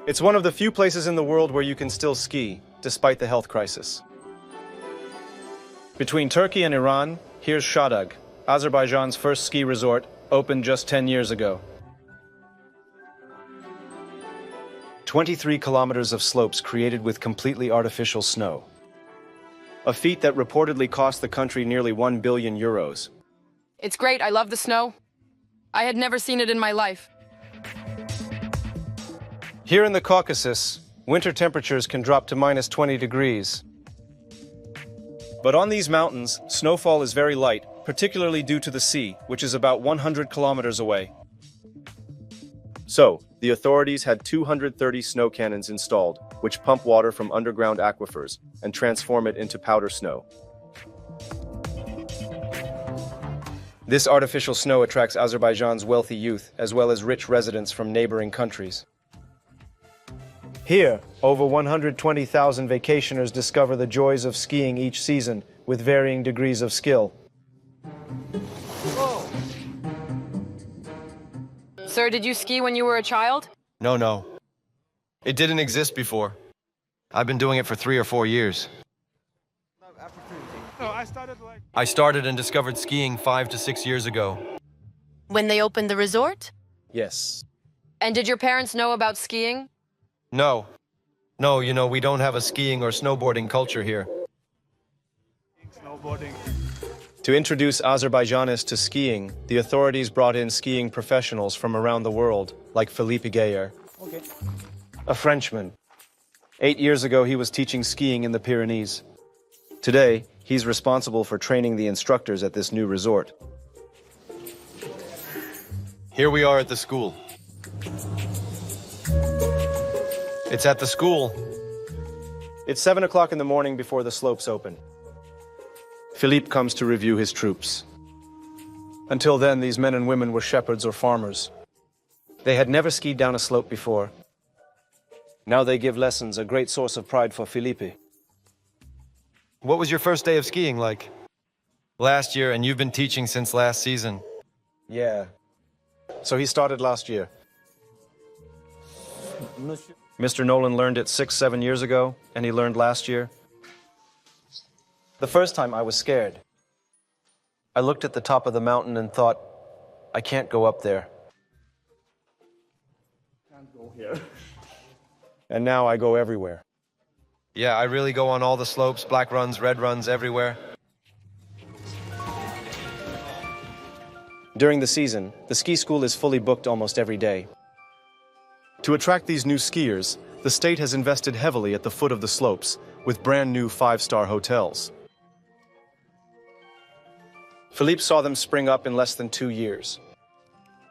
It's one of the few places in the world where you can still ski, despite the health crisis. Between Turkey and Iran, here's Shadag, Azerbaijan's first ski resort, opened just 10 years ago. 23 kilometers of slopes created with completely artificial snow. A feat that reportedly cost the country nearly 1 billion euros. It's great, I love the snow. I had never seen it in my life. Here in the Caucasus, winter temperatures can drop to minus 20 degrees. But on these mountains, snowfall is very light, particularly due to the sea, which is about 100 kilometers away. So, the authorities had 230 snow cannons installed, which pump water from underground aquifers and transform it into powder snow. This artificial snow attracts Azerbaijan's wealthy youth, as well as rich residents from neighboring countries. Here, over 120,000 vacationers discover the joys of skiing each season, with varying degrees of skill. Whoa. Sir, did you ski when you were a child? No. It didn't exist before. I've been doing it for 3 or 4 years. I started and discovered skiing 5 to 6 years ago. When they opened the resort? Yes. And did your parents know about skiing? No, we don't have a skiing or snowboarding culture here. To introduce Azerbaijanis to skiing, the authorities brought in skiing professionals from around the world, like Philippe Gaillard, a Frenchman. 8 years ago, he was teaching skiing in the Pyrenees. Today, he's responsible for training the instructors at this new resort. Here we are at the school. It's at the school. It's 7 o'clock in the morning before the slopes open. Philippe comes to review his troops. Until then, these men and women were shepherds or farmers. They had never skied down a slope before. Now they give lessons, a great source of pride for Philippe. What was your first day of skiing like? Last year, and you've been teaching since last season. Yeah. So he started last year. Mr. Nolan learned it 6-7 years ago, and he learned last year. The first time I was scared. I looked at the top of the mountain and thought, I can't go up there. Can't go here. And now I go everywhere. Yeah, I really go on all the slopes, black runs, red runs, everywhere. During the season, the ski school is fully booked almost every day. To attract these new skiers, the state has invested heavily at the foot of the slopes with brand new 5-star hotels. Philippe saw them spring up in less than 2 years.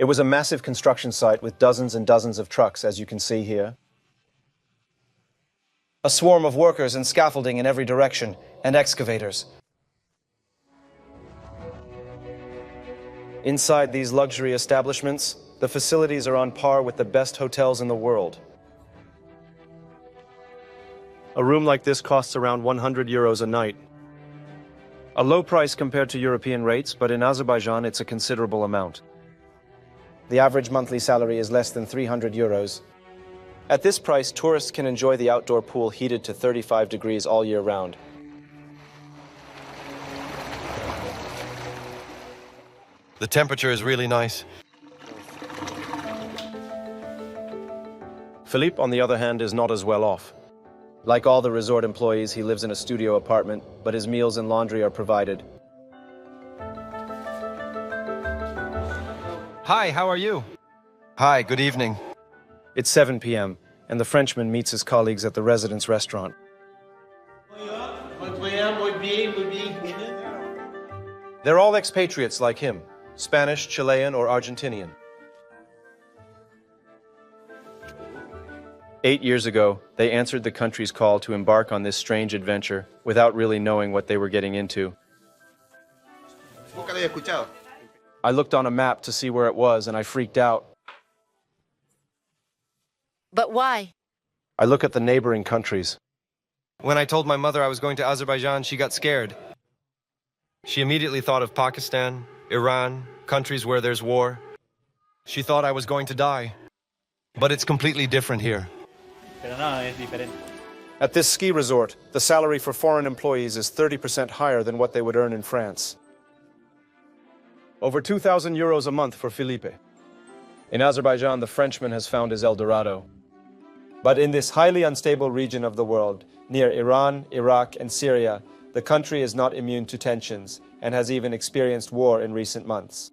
It was a massive construction site with dozens and dozens of trucks, as you can see here. A swarm of workers and scaffolding in every direction, and excavators. Inside these luxury establishments, the facilities are on par with the best hotels in the world. A room like this costs around 100 euros a night. A low price compared to European rates, but in Azerbaijan it's a considerable amount. The average monthly salary is less than 300 euros. At this price, tourists can enjoy the outdoor pool heated to 35 degrees all year round. The temperature is really nice. Philippe, on the other hand, is not as well off. Like all the resort employees, he lives in a studio apartment, but his meals and laundry are provided. Hi, how are you? Hi, good evening. It's 7 p.m., and the Frenchman meets his colleagues at the residence restaurant. They're all expatriates like him, Spanish, Chilean, or Argentinian. 8 years ago, they answered the country's call to embark on this strange adventure without really knowing what they were getting into. I looked on a map to see where it was, and I freaked out. But why? I look at the neighboring countries. When I told my mother I was going to Azerbaijan, she got scared. She immediately thought of Pakistan, Iran, countries where there's war. She thought I was going to die. But it's completely different here. Pero no, es diferente. At this ski resort, the salary for foreign employees is 30% higher than what they would earn in France. Over 2,000 euros a month for Philippe. In Azerbaijan, the Frenchman has found his El Dorado. But in this highly unstable region of the world, near Iran, Iraq, and Syria, the country is not immune to tensions and has even experienced war in recent months.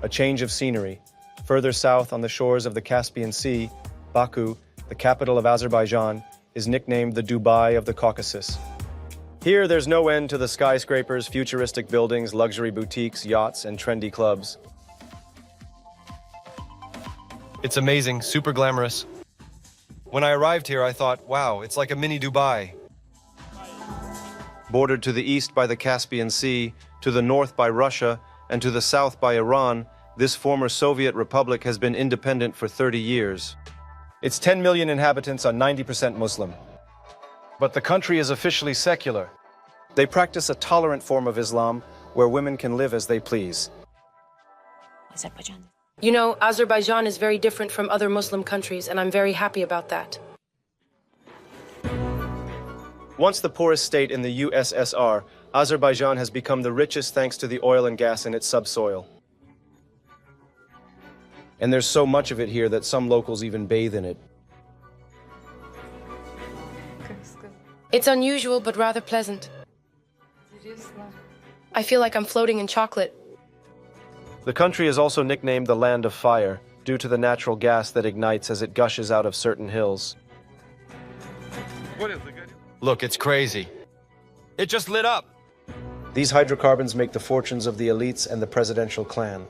A change of scenery. Further south on the shores of the Caspian Sea, Baku, the capital of Azerbaijan, is nicknamed the Dubai of the Caucasus. Here, there's no end to the skyscrapers, futuristic buildings, luxury boutiques, yachts, and trendy clubs. It's amazing, super glamorous. When I arrived here, I thought, wow, it's like a mini Dubai. Bordered to the east by the Caspian Sea, to the north by Russia, and to the south by Iran, this former Soviet republic has been independent for 30 years. Its 10 million inhabitants are 90% Muslim. But the country is officially secular. They practice a tolerant form of Islam where women can live as they please. Azerbaijan. You know, Azerbaijan is very different from other Muslim countries, and I'm very happy about that. Once the poorest state in the USSR, Azerbaijan has become the richest thanks to the oil and gas in its subsoil. And there's so much of it here that some locals even bathe in it. It's unusual, but rather pleasant. I feel like I'm floating in chocolate. The country is also nicknamed the Land of Fire, due to the natural gas that ignites as it gushes out of certain hills. Look, it's crazy. It just lit up. These hydrocarbons make the fortunes of the elites and the presidential clan.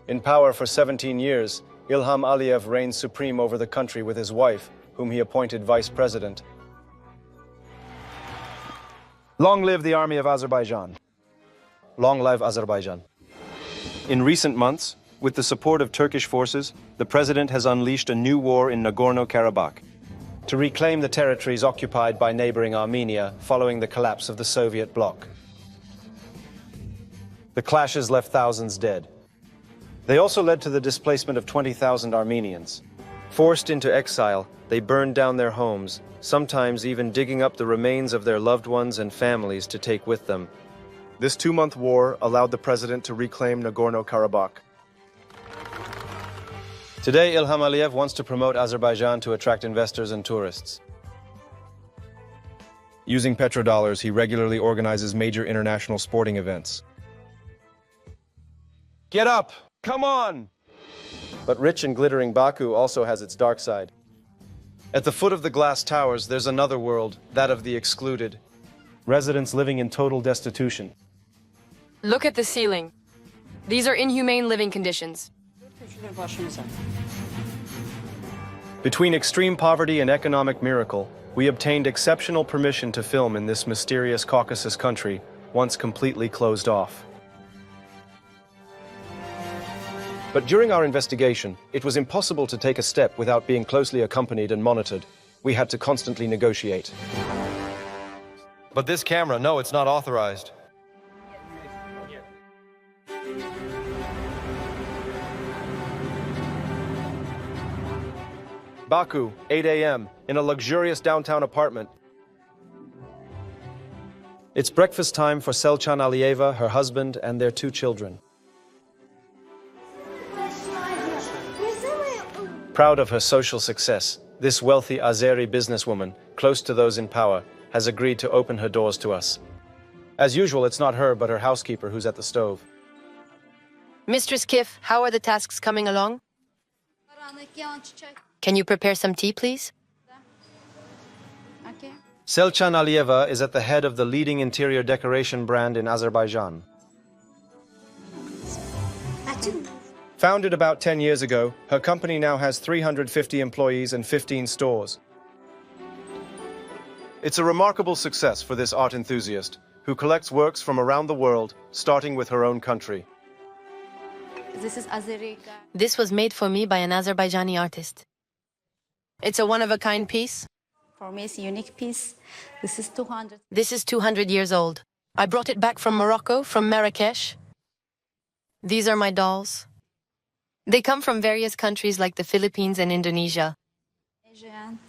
In power for 17 years, Ilham Aliyev reigns supreme over the country with his wife, whom he appointed vice president. Long live the army of Azerbaijan. Long live Azerbaijan. In recent months, with the support of Turkish forces, the president has unleashed a new war in Nagorno-Karabakh to reclaim the territories occupied by neighboring Armenia following the collapse of the Soviet bloc. The clashes left thousands dead. They also led to the displacement of 20,000 Armenians. Forced into exile, they burned down their homes, sometimes even digging up the remains of their loved ones and families to take with them. This two-month war allowed the president to reclaim Nagorno-Karabakh. Today, Ilham Aliyev wants to promote Azerbaijan to attract investors and tourists. Using petrodollars, he regularly organizes major international sporting events. Get up! Come on! But rich and glittering Baku also has its dark side. At the foot of the glass towers, there's another world, that of the excluded. Residents living in total destitution. Look at the ceiling. These are inhumane living conditions. Between extreme poverty and economic miracle, we obtained exceptional permission to film in this mysterious Caucasus country, once completely closed off. But during our investigation, it was impossible to take a step without being closely accompanied and monitored. We had to constantly negotiate. But this camera, no, it's not authorized. Baku, 8 a.m., in a luxurious downtown apartment. It's breakfast time for Selcan Aliyeva, her husband, and their 2 children. Proud of her social success, this wealthy Azeri businesswoman, close to those in power, has agreed to open her doors to us. As usual, it's not her, but her housekeeper who's at the stove. Mistress Kif, how are the tasks coming along? Can you prepare some tea, please? Selcan Aliyeva is at the head of the leading interior decoration brand in Azerbaijan. Founded about 10 years ago, her company now has 350 employees and 15 stores. It's a remarkable success for this art enthusiast, who collects works from around the world, starting with her own country. This is Azeri. This was made for me by an Azerbaijani artist. It's a one-of-a-kind piece. For me, it's a unique piece. This is 200. This is 200 years old. I brought it back from Morocco, from Marrakesh. These are my dolls. They come from various countries like the Philippines and Indonesia. Azerbaijan.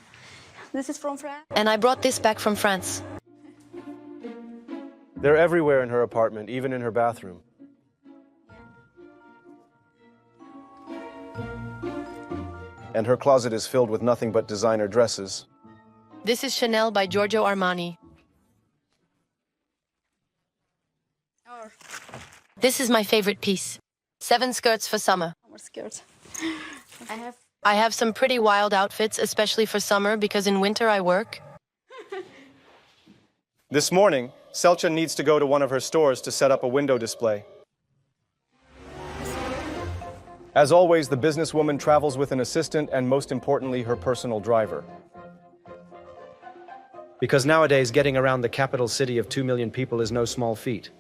This is from France. And I brought this back from France. They're everywhere in her apartment, even in her bathroom. And her closet is filled with nothing but designer dresses. This is Chanel by Giorgio Armani. Or This is my favorite piece. 7 skirts for summer. summer skirt. I have some pretty wild outfits, especially for summer, because in winter I work. This morning, Selcha needs to go to one of her stores to set up a window display. As always, the businesswoman travels with an assistant and, most importantly, her personal driver. Because nowadays, getting around the capital city of 2 million people is no small feat.